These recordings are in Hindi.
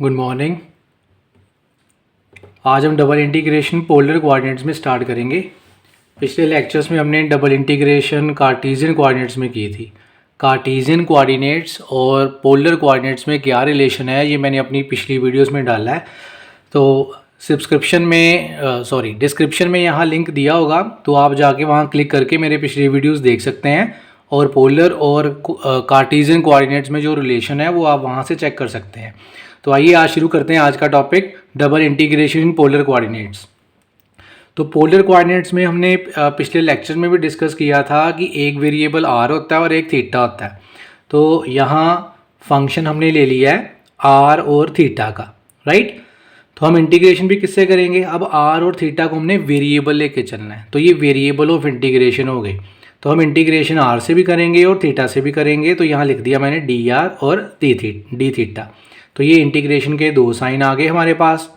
Good morning. आज हम डबल इंटीग्रेशन पोलर कोऑर्डिनेट्स में स्टार्ट करेंगे। पिछले लेक्चर्स में हमने डबल इंटीग्रेशन कार्टेशियन कोऑर्डिनेट्स में की थी। कार्टेशियन कोऑर्डिनेट्स और पोलर कोऑर्डिनेट्स में क्या रिलेशन है ये मैंने अपनी पिछली वीडियोस में डाला है। तो डिस्क्रिप्शन में यहाँ लिंक दिया होगा, तो आप जाके वहाँ क्लिक करके मेरे पिछले वीडियोस देख सकते हैं और पोलर और कार्टेशियन कोऑर्डिनेट्स में जो रिलेशन है वो आप वहाँ से चेक कर सकते हैं। तो आइए आज शुरू करते हैं आज का topic, double integration in polar coordinates. तो पोलर कोऑर्डिनेट्स में हमने पिछले लेक्चर में भी डिस्कस किया था कि एक वेरिएबल आर होता है और एक थीटा होता है। तो यहाँ फंक्शन हमने ले लिया है आर और थीटा का, राइट। तो हम इंटीग्रेशन भी किससे करेंगे, अब आर और थीटा को हमने वेरिएबल लेके चलना है, तो ये वेरिएबल ऑफ इंटीग्रेशन हो गई। तो हम इंटीग्रेशन आर से भी करेंगे और थीटा से भी करेंगे। तो यहाँ लिख दिया मैंने डी आर और डी थीटा। तो ये इंटीग्रेशन के दो साइन आ गए हमारे पास।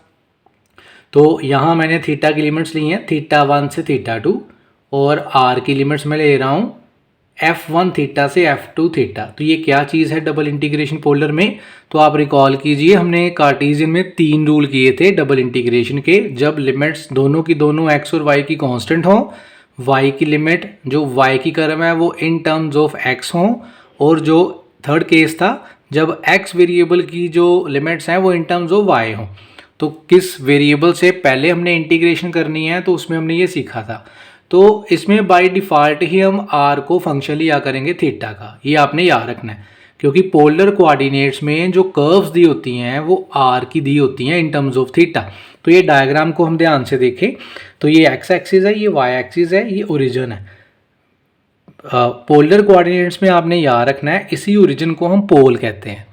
तो यहाँ मैंने थीटा की लिमिट्स ली हैं थीटा 1 से थीटा 2 और आर की लिमिट्स मैं ले रहा हूँ f1 थीटा से f2 थीटा। तो ये क्या चीज़ है डबल इंटीग्रेशन पोलर में, तो आप रिकॉल कीजिए हमने कार्टेशियन में 3 रूल किए थे डबल इंटीग्रेशन के। जब लिमिट्स दोनों की दोनों x और y की कांस्टेंट हो, y की लिमिट जो y की कर्व है वो इन टर्म्स ऑफ x हो, और जो थर्ड केस था जब x वेरिएबल की जो लिमिट्स हैं वो इन टर्म्स ऑफ y हो। तो किस वेरिएबल से पहले हमने इंटीग्रेशन करनी है, तो उसमें हमने ये सीखा था। तो इसमें बाय डिफ़ॉल्ट ही हम r को फंक्शन लिया करेंगे थीटा का, ये आपने याद रखना है, क्योंकि पोलर कोऑर्डिनेट्स में जो कर्व्स दी होती हैं वो r की दी होती हैं इन टर्म्स ऑफ थीटा। तो ये डायग्राम को हम ध्यान से देखें तो ये x एक्सिस है, ये y एक्सिस है, ये ओरिजिन है। पोलर कोऑर्डिनेट्स में आपने याद रखना है इसी ओरिजिन को हम पोल कहते हैं।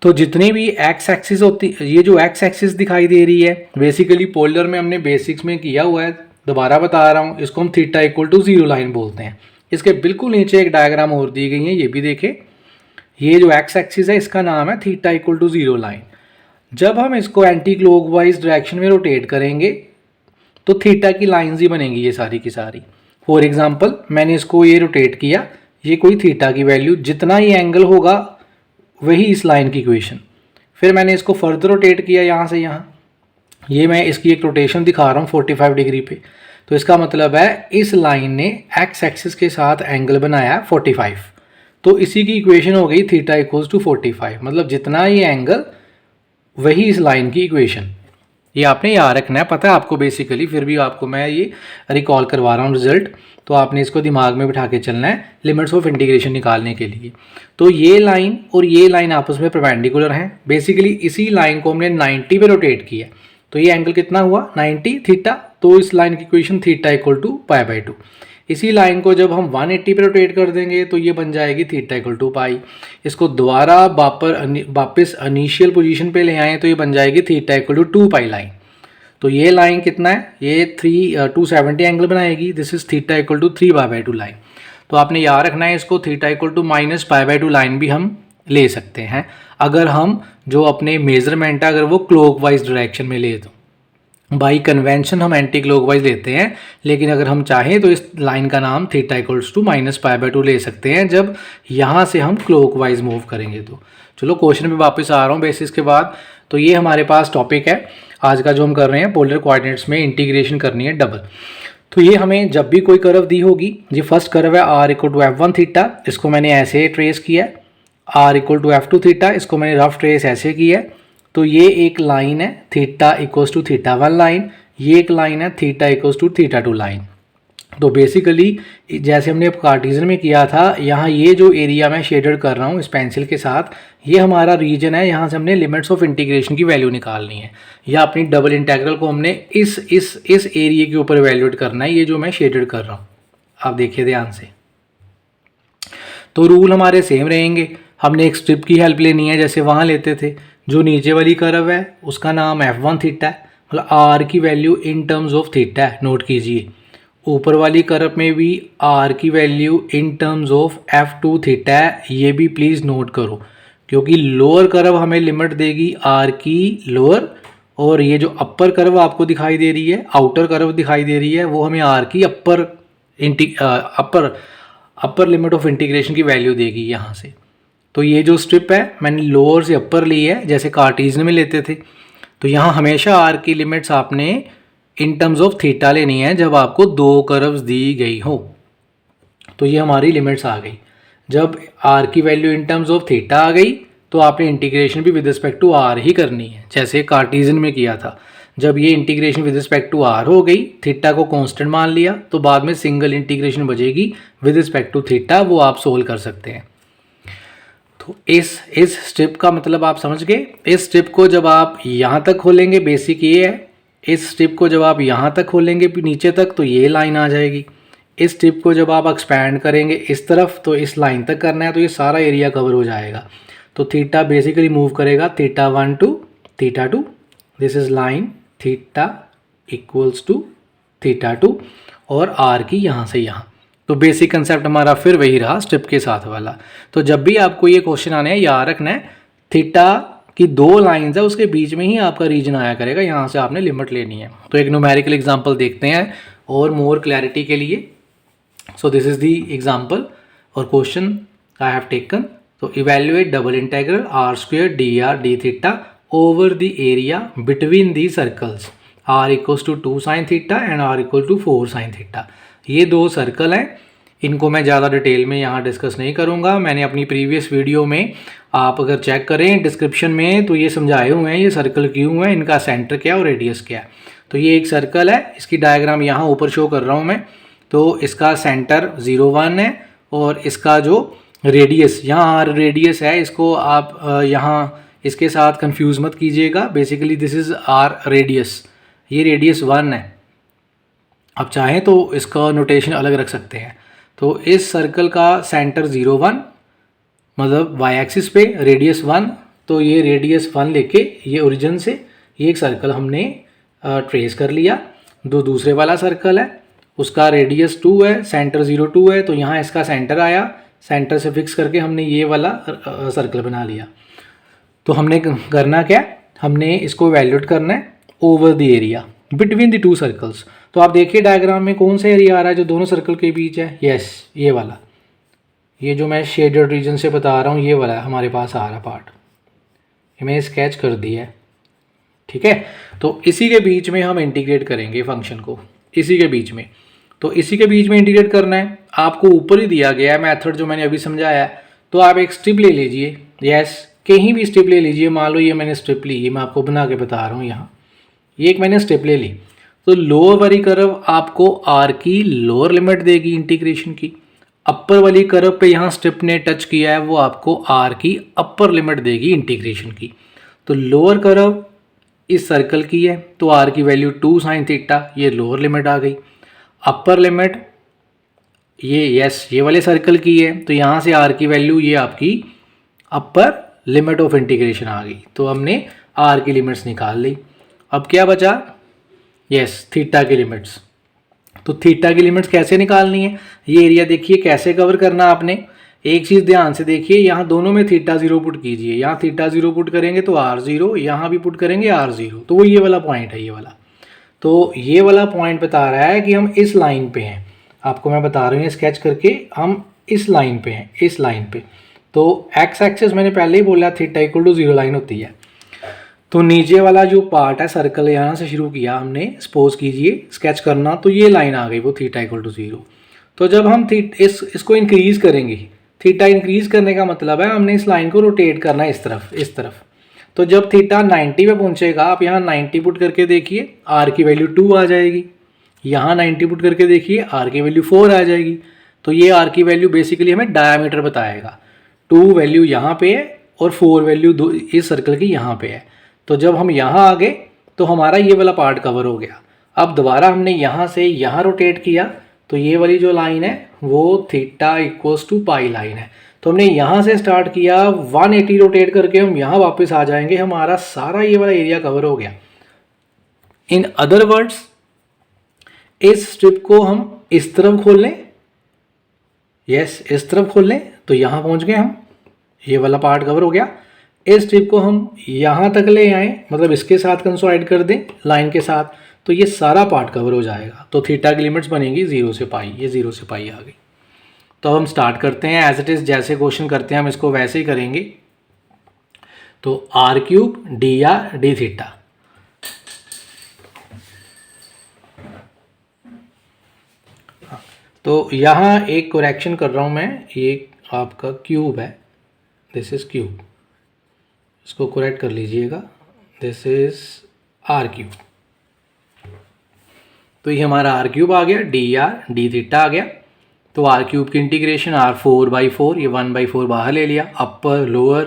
तो जितनी भी एक्स एक्सिस होती, ये जो एक्स एक्सिस दिखाई दे रही है बेसिकली पोलर में हमने बेसिक्स में किया हुआ है, दोबारा बता रहा हूँ, इसको हम थीटा इक्वल टू 0 लाइन बोलते हैं। इसके बिल्कुल नीचे एक डायग्राम और दी गई है, ये भी देखें। ये जो एक्स एक्सिस है इसका नाम है थीटा इक्वल टू 0 लाइन। जब हम इसको एंटी क्लॉकवाइज डायरेक्शन में रोटेट करेंगे तो थीटा की लाइन्स ही बनेंगी ये सारी की सारी। फॉर एग्जाम्पल मैंने इसको ये रोटेट किया, ये कोई थीटा की वैल्यू, जितना ये एंगल होगा वही इस लाइन की इक्वेशन। फिर मैंने इसको फर्दर रोटेट किया यहाँ से यहाँ, ये मैं इसकी एक रोटेशन दिखा रहा हूँ 45 डिग्री पे। तो इसका मतलब है इस लाइन ने एक्स एक्सिस के साथ एंगल बनाया 45। तो इसी की इक्वेशन हो गई थीटा इक्वल्स टू 45, मतलब जितना ये एंगल वही इस लाइन की इक्वेशन। ये आपने याद रखना है, पता है आपको बेसिकली, फिर भी आपको मैं ये रिकॉल करवा रहा हूँ रिजल्ट। तो आपने इसको दिमाग में बिठा के चलना है लिमिट्स ऑफ इंटीग्रेशन निकालने के लिए। तो ये लाइन और ये लाइन आपस में परपेंडिकुलर हैं। बेसिकली इसी लाइन को हमने 90 पे रोटेट किया, तो ये एंगल कितना हुआ 90 थीटा। तो इस लाइन की इक्वेशन थीटा इक्वल टू π/2। इसी लाइन को जब हम 180 पे रोटेट कर देंगे तो ये बन जाएगी थीटा इक्वल टू पाई। इसको दोबारा वापस इनिशियल पोजीशन पे ले आए तो ये बन जाएगी theta equal to 2 pi line. तो ये लाइन कितना है, ये 270 एंगल बनाएगी। This is theta equal to 3π/2 line. तो आपने याद रखना है इसको theta equal to minus π/2 line भी हम ले सकते हैं अगर हम जो अपने मेजरमेंट है अगर वो क्लॉकवाइज डायरेक्शन में ले तो। बाई कन्वेंशन हम एंटी क्लॉकवाइज लेते हैं, लेकिन अगर हम चाहें तो इस लाइन का नाम थीटा इक्वल्स टू माइनस π/2 ले सकते हैं जब यहाँ से हम क्लॉकवाइज मूव करेंगे। तो चलो क्वेश्चन पे वापस आ रहा हूँ बेसिस के बाद। तो ये हमारे पास टॉपिक है आज का जो हम कर रहे हैं, पोलर कोऑर्डिनेट्स में इंटीग्रेशन करनी है डबल। तो ये हमें जब भी कोई कर्व दी होगी, ये फर्स्ट कर्व है r equal to f1 theta, इसको मैंने ऐसे ट्रेस किया है। r equal to f2 theta, इसको मैंने रफ ट्रेस ऐसे किया है। तो ये एक लाइन है theta equals to theta 1 line, ये एक लाइन है theta equals to theta 2 line. तो बेसिकली जैसे हमने कार्टेशियन में किया था, यहाँ ये जो एरिया मैं शेडेड कर रहा हूँ इस पेंसिल के साथ, ये हमारा रीजन है, यहाँ से हमने लिमिट्स ऑफ इंटीग्रेशन की वैल्यू निकालनी है, या अपनी डबल इंटीग्रल को हमने इस एरिया के ऊपर वैल्यूएट करना है, ये जो मैं शेडेड कर रहा हूँ। आप देखिए ध्यान से। तो रूल हमारे सेम रहेंगे, हमने एक स्ट्रिप की हेल्प लेनी है जैसे वहाँ लेते थे। जो नीचे वाली कर्व है उसका नाम f1 थीटा है, मतलब r की value in terms of theta है, नोट कीजिए। ऊपर वाली कर्व में भी r की value in terms of f2 theta है, ये भी प्लीज़ नोट करो, क्योंकि लोअर कर्व हमें लिमिट देगी r की लोअर, और ये जो अपर कर्व आपको दिखाई दे रही है, आउटर कर्व दिखाई दे रही है, वो हमें r की अपर लिमिट ऑफ इंटीग्रेशन की वैल्यू देगी यहाँ से। तो ये जो स्ट्रिप है मैंने लोअर से अपर ली है जैसे कार्टेशियन में लेते थे। तो यहाँ हमेशा आर की लिमिट्स आपने इन टर्म्स ऑफ थीटा लेनी है जब आपको दो कर्व्स दी गई हो। तो ये हमारी लिमिट्स आ गई। जब आर की value in terms of theta आ गई तो आपने इंटीग्रेशन भी विद रिस्पेक्ट टू आर ही करनी है जैसे कार्टेशियन में किया था। जब ये integration with respect to R हो गई, थीटा को कांस्टेंट मान लिया, तो बाद में सिंगल इंटीग्रेशन बचेगी विद रिस्पेक्ट टू थीटा, वो आप सोल्व कर सकते हैं। तो इस स्टेप का मतलब आप समझ गए। इस स्टेप को जब आप यहाँ तक खोलेंगे, बेसिक ये है, इस स्टेप को जब आप यहाँ तक खोलेंगे नीचे तक तो ये लाइन आ जाएगी। इस स्टेप को जब आप एक्सपैंड करेंगे इस तरफ तो इस लाइन तक करना है, तो ये सारा एरिया कवर हो जाएगा। तो थीटा बेसिकली मूव करेगा theta 1 to theta 2, this is line theta equals to theta 2 और आर की यहाँ से यहाँ। तो बेसिक कंसेप्ट हमारा फिर वही रहा स्टेप के साथ वाला। तो जब भी आपको ये क्वेश्चन आने हैं याद रखना है थीटा की दो लाइंस है उसके बीच में ही आपका रीजन आया करेगा, यहाँ से आपने लिमिट लेनी है। तो एक न्यूमेरिकल एग्जांपल देखते हैं और मोर क्लैरिटी के लिए। So this is the example और क्वेश्चन आई हैव टेकन। तो evaluate double integral r square d r d theta over the area between the circles r equals to 2 sine theta and r equal to 4 sine theta. ये दो सर्कल हैं, इनको मैं ज़्यादा डिटेल में यहाँ डिस्कस नहीं करूँगा। मैंने अपनी प्रीवियस वीडियो में, आप अगर चेक करें डिस्क्रिप्शन में, तो ये समझाए हुए हैं ये सर्कल क्यों है, इनका सेंटर क्या है और रेडियस क्या है। तो ये एक सर्कल है, इसकी डायग्राम यहाँ ऊपर शो कर रहा हूँ मैं। तो इसका सेंटर 0 1 है और इसका जो रेडियस यहाँ आर रेडियस है, इसको आप यहाँ इसके साथ कंफ्यूज मत कीजिएगा। Basically this is r radius, ये रेडियस 1 है। आप चाहें तो इसका नोटेशन अलग रख सकते हैं। तो इस सर्कल का सेंटर 0 1 मतलब वाई एक्सिस पे रेडियस 1, तो ये रेडियस 1 लेके ये ओरिजिन से ये एक सर्कल हमने ट्रेस कर लिया। दो दूसरे वाला सर्कल है उसका रेडियस 2 है, सेंटर 0 2 है, तो यहाँ इसका सेंटर आया, सेंटर से फिक्स करके हमने ये वाला सर्कल बना लिया। तो हमने करना क्या, हमने इसको वैल्यूट करना है over the area between the two circles. तो आप देखिए डायग्राम में कौन सा एरिया आ रहा है जो दोनों सर्कल के बीच है, यस ये वाला, ये जो मैं शेडेड रीजन से बता रहा हूँ ये वाला हमारे पास आ रहा पार्ट, ये मैंने स्केच कर दिया है, ठीक है। तो इसी के बीच में हम इंटीग्रेट करेंगे फंक्शन को, इसी के बीच में। तो इसी के बीच में इंटीग्रेट करना है, आपको ऊपर ही दिया गया है मेथड जो मैंने अभी समझाया है। तो आप एक स्ट्रिप ले लीजिए, यस कहीं भी स्ट्रिप ले लीजिए। मान लो ये मैंने स्ट्रिप ली, ये मैं आपको बना के बता रहा हूँ, यहाँ ये एक मैंने स्ट्रिप ले ली। तो लोअर वाली कर्व आपको आर की लोअर लिमिट देगी इंटीग्रेशन की, अपर वाली कर्व पे यहाँ स्ट्रिप ने टच किया है वो आपको आर की अपर लिमिट देगी इंटीग्रेशन की। तो लोअर कर्व इस सर्कल की है तो आर की वैल्यू 2 साइन थीटा, ये लोअर लिमिट आ गई। अपर लिमिट ये यस ये वाले सर्कल की है तो यहाँ से आर की वैल्यू ये आपकी अपर लिमिट ऑफ इंटीग्रेशन आ गई। तो हमने आर की लिमिट्स निकाल ली। अब क्या बचा, यस थीटा की लिमिट्स। तो थीटा की लिमिट्स कैसे निकालनी है, ये एरिया देखिए कैसे कवर करना आपने। एक चीज़ ध्यान से देखिए, यहाँ दोनों में थीटा 0 पुट कीजिए, यहाँ थीटा 0 पुट करेंगे तो आर 0, यहाँ भी पुट करेंगे आर 0, तो वो ये वाला पॉइंट है, ये वाला। तो ये वाला पॉइंट बता रहा है कि हम इस लाइन पे हैं, आपको मैं बता रहा हूँ स्केच करके, हम इस लाइन पे हैं, इस लाइन पे। तो एक्स एक्सिस मैंने पहले ही बोला थीटा इक्वल टू 0 लाइन होती है। तो नीचे वाला जो पार्ट है सर्कल, यहाँ से शुरू किया हमने, सपोज कीजिए स्केच करना, तो ये लाइन आ गई वो थीटा इक्वल टू 0। तो जब हम इसको इंक्रीज करेंगे, थीटा इंक्रीज करने का मतलब है हमने इस लाइन को रोटेट करना है इस तरफ। तो जब थीटा 90 पे पहुंचेगा, आप यहाँ 90 पुट करके देखिए, आर की वैल्यू 2 आ जाएगी। यहाँ 90 पुट करके देखिए, आर की वैल्यू 4 आ जाएगी। तो ये आर की वैल्यू बेसिकली हमें डायमीटर बताएगा। 2 वैल्यू यहाँ पे है और 4 वैल्यू इस सर्कल की यहाँ पे है। तो जब हम यहाँ आ गए तो हमारा ये वाला पार्ट कवर हो गया। अब दोबारा हमने यहाँ से यहाँ रोटेट किया तो ये वाली जो लाइन है वो theta equals to pi line है। तो हमने यहाँ से स्टार्ट किया, 180 रोटेट करके हम यहाँ वापस आ जाएंगे, हमारा सारा ये वाला एरिया कवर हो गया। इन अदर वर्ड्स, इस स्ट्रिप को हम इस तरफ खोल लें, यस इस तरफ खोल लें, तो यहाँ पहुँच गए हम, ये वाला पार्ट कवर हो गया। इस स्ट्रिप को हम यहाँ तक ले आए, मतलब इसके साथ कंसोलाइड कर दें लाइन के साथ, तो ये सारा पार्ट कवर हो जाएगा। तो थीटा की लिमिट्स बनेगी 0 से पाई, ये 0 से पाई आ गई। तो अब हम स्टार्ट करते हैं एज इट इज़, जैसे क्वेश्चन करते हैं हम इसको वैसे ही करेंगे। तो r cube d r d theta, तो यहाँ एक करेक्शन कर रहा हूँ मैं, ये आपका क्यूब है, दिस इज़ क्यूब, इसको करेक्ट कर लीजिएगा, दिस इज़ आर क्यूब। तो ये हमारा आर क्यूब आ गया, डी थीटा आ गया। तो आर क्यूब की इंटीग्रेशन r4/4, ये 1/4 बाहर ले लिया, अपर लोअर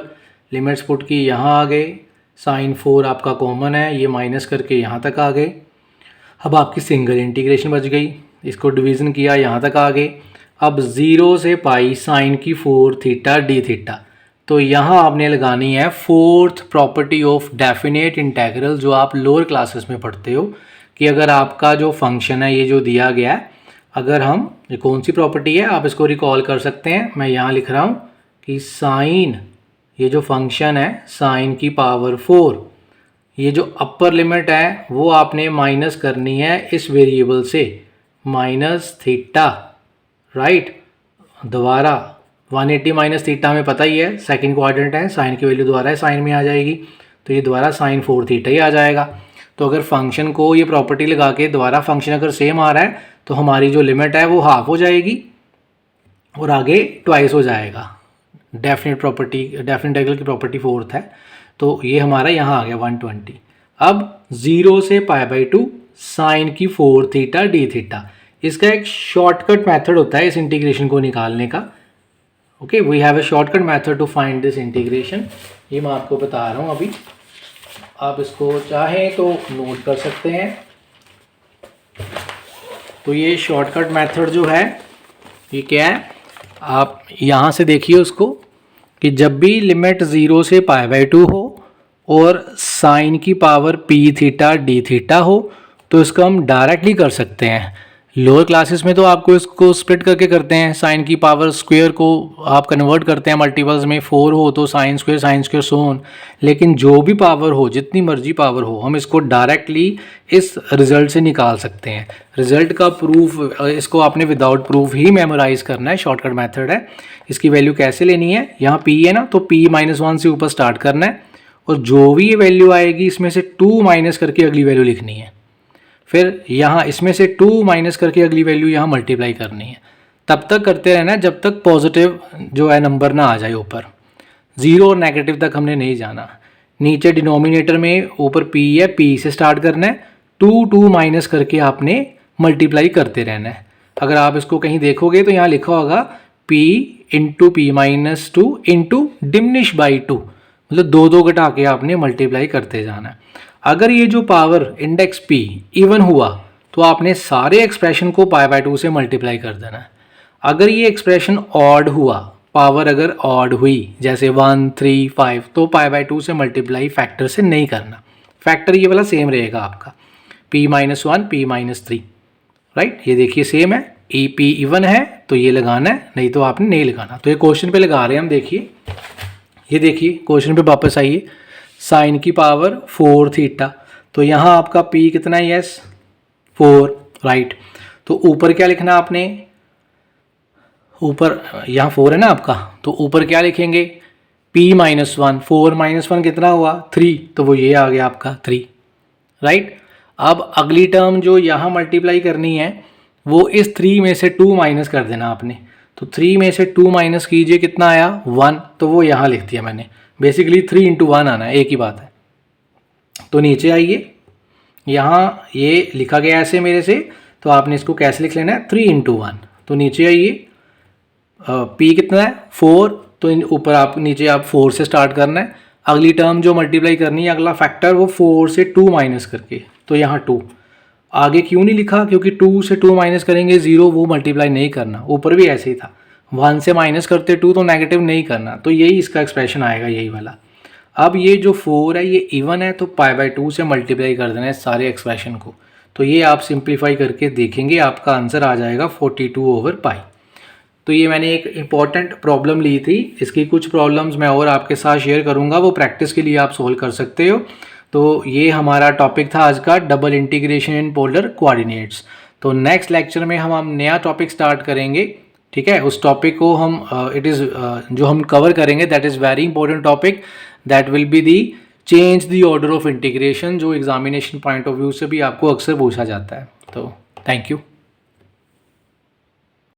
लिमिट्स पुट की, यहाँ आ गए, साइन 4 आपका कॉमन है, ये माइनस करके यहाँ तक आ गए। अब आपकी सिंगल इंटीग्रेशन बच गई, इसको डिवीज़न किया, यहाँ तक आ गए। अब 0 से पाई साइन की 4 थीटा डी थीटा, तो यहाँ आपने लगानी है fourth property of definite integral, जो आप लोअर क्लासेस में पढ़ते हो कि अगर आपका जो फंक्शन है ये जो दिया गया है, अगर हम, ये कौन सी प्रॉपर्टी है आप इसको रिकॉल कर सकते हैं, मैं यहाँ लिख रहा हूँ कि साइन, ये जो फंक्शन है साइन की पावर 4, ये जो अपर लिमिट है वो आपने माइनस करनी है इस वेरिएबल से, माइनस थीटा, राइट। दोबारा 180 माइनस थीटा हमें पता ही है, सेकंड क्वाड्रेंट है, साइन की वैल्यू दोबारा साइन में आ जाएगी, तो ये दोबारा साइन 4 थीटा ही आ जाएगा। तो अगर फंक्शन को ये प्रॉपर्टी लगा के दोबारा फंक्शन अगर सेम आ रहा है तो हमारी जो लिमिट है वो हाफ हो जाएगी और आगे ट्वाइस हो जाएगा। डेफिनेट इंटीग्रल की प्रॉपर्टी फोर्थ है, तो ये हमारा यहाँ आ गया 120। अब 0 से π/2 साइन की 4 थीटा डी थीटा, इसका एक शॉर्टकट मेथड होता है इस इंटीग्रेशन को निकालने का। Okay, we have a shortcut method to find this integration, ये मैं आपको बता रहा हूँ अभी, आप इसको चाहें तो नोट कर सकते हैं। तो ये शॉर्टकट मेथड जो है ये क्या है, आप यहाँ से देखिए उसको, कि जब भी लिमिट 0 से π/2 हो और साइन की power p theta D theta हो, तो इसको हम डायरेक्टली कर सकते हैं। लोअर क्लासेस में तो आपको इसको स्प्लिट करके करते हैं, साइन की पावर स्क्वायर को आप कन्वर्ट करते हैं मल्टीपल्स में, 4 हो तो साइन स्क्वायर सो ऑन, लेकिन जो भी पावर हो, जितनी मर्जी पावर हो, हम इसको डायरेक्टली इस रिजल्ट से निकाल सकते हैं। रिजल्ट का प्रूफ, इसको आपने विदाउट प्रूफ ही मेमोराइज करना है, शॉर्टकट मेथड है। इसकी वैल्यू कैसे लेनी है, यहाँ p है ना, तो p-1 से ऊपर स्टार्ट करना है और जो भी ये वैल्यू आएगी इसमें से 2 माइनस करके अगली वैल्यू लिखनी है, फिर यहाँ इसमें से 2 माइनस करके अगली वैल्यू यहाँ मल्टीप्लाई करनी है। तब तक करते रहना है जब तक पॉजिटिव जो है नंबर ना आ जाए ऊपर, 0 और नेगेटिव तक हमने नहीं जाना। नीचे डिनोमिनेटर में ऊपर p है, p से स्टार्ट करना है, 2 माइनस करके आपने मल्टीप्लाई करते रहना है। अगर आप इसको कहीं देखोगे तो यहाँ लिखा होगा p into p-2 into diminish by 2, मतलब 2 घटा के आपने मल्टीप्लाई करते जाना है। अगर ये जो पावर इंडेक्स p इवन हुआ तो आपने सारे एक्सप्रेशन को π/2 से मल्टीप्लाई कर देना है। अगर ये एक्सप्रेशन ऑड हुआ, पावर अगर ऑड हुई जैसे 1, 3, 5, तो π/2 से मल्टीप्लाई फैक्टर से नहीं करना, फैक्टर ये वाला सेम रहेगा आपका, p-1 p-3, राइट। ये देखिए सेम है, p इवन है तो ये लगाना है, नहीं तो आपने नहीं लगाना। तो ये क्वेश्चन पे लगा रहे हैं हम, देखिए, ये देखिए क्वेश्चन पे वापस आइए, साइन की पावर 4 थीटा, तो यहाँ आपका p कितना है, यस 4, राइट। तो ऊपर क्या लिखना आपने, ऊपर यहाँ 4 है ना आपका, तो ऊपर क्या लिखेंगे, p-1, 4 - 1 कितना हुआ 3, तो वो ये आ गया आपका 3, राइट। अब अगली टर्म जो यहाँ मल्टीप्लाई करनी है वो इस 3 में से 2 माइनस कर देना आपने, तो 3 में से 2 माइनस कीजिए, कितना आया 1, तो वो यहाँ लिख दिया मैंने, बेसिकली 3 × 1 आना है, एक ही बात है। तो नीचे आइए, यहाँ ये लिखा गया ऐसे मेरे से, तो आपने इसको कैसे लिख लेना है, 3 × 1। तो नीचे आइए, p कितना है 4, तो ऊपर आप नीचे आप 4 से स्टार्ट करना है। अगली टर्म जो मल्टीप्लाई करनी है, अगला फैक्टर, वो 4 से 2 माइनस करके, तो यहाँ 2 आगे क्यों नहीं लिखा, क्योंकि 2 से 2 माइनस करेंगे 0, वो मल्टीप्लाई नहीं करना। ऊपर भी ऐसे ही था, 1 से माइनस करते 2 तो नेगेटिव नहीं करना, तो यही इसका एक्सप्रेशन आएगा, यही वाला। अब ये जो 4 है ये इवन है, तो π/2 से मल्टीप्लाई कर देना है सारे एक्सप्रेशन को। तो ये आप सिंप्लीफाई करके देखेंगे, आपका आंसर आ जाएगा 42/π। तो ये मैंने एक इम्पॉर्टेंट प्रॉब्लम ली थी, इसकी कुछ प्रॉब्लम्स मैं और आपके साथ शेयर करूँगा, वो प्रैक्टिस के लिए आप सोल्व कर सकते हो। तो ये हमारा टॉपिक था आज का, double integration in polar coordinates. तो नेक्स्ट लेक्चर में हम नया टॉपिक स्टार्ट करेंगे, ठीक है, उस टॉपिक को हम जो हम कवर करेंगे that is very important topic, that will be the change the order of integration, जो एग्जामिनेशन पॉइंट ऑफ व्यू से भी आपको अक्सर पूछा जाता है। तो थैंक यू।